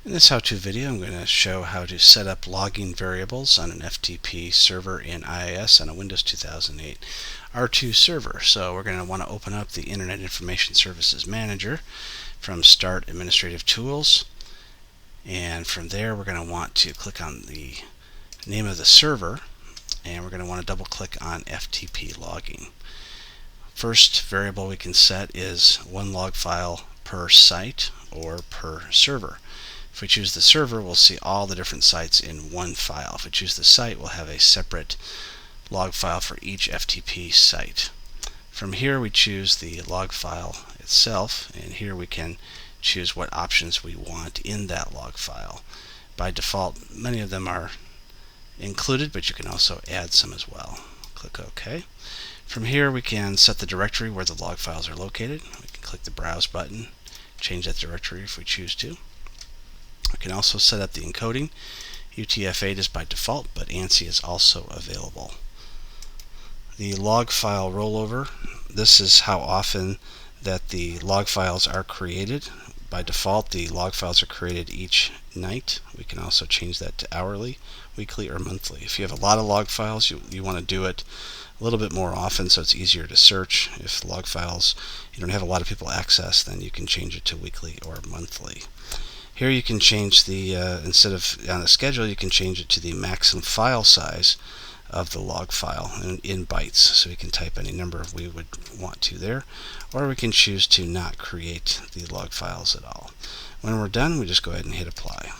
In this how-to video, I'm going to show how to set up logging variables on an FTP server in IIS on a Windows 2008 R2 server. So we're going to want to open up the Internet Information Services Manager from Start Administrative Tools, and from there we're going to want to click on the name of the server, and we're going to want to double click on FTP logging. First variable we can set is one log file per site or per server. If we choose the server, we'll see all the different sites in one file. If we choose the site, we'll have a separate log file for each FTP site. From here, we choose the log file itself, and here we can choose what options we want in that log file. By default, many of them are included, but you can also add some as well. Click OK. From here, we can set the directory where the log files are located. We can click the Browse button, change that directory if we choose to. We can also set up the encoding. UTF-8 is by default, but ANSI is also available. The log file rollover, this is how often that the log files are created. By default, the log files are created each night. We can also change that to hourly, weekly, or monthly. If you have a lot of log files, you want to do it a little bit more often so it's easier to search. If log files you don't have a lot of people access, then you can change it to weekly or monthly. Here you can change the, instead of on the schedule, you can change it to the maximum file size of the log file in bytes. So we can type any number we would want to there, or we can choose to not create the log files at all. When we're done, we just go ahead and hit apply.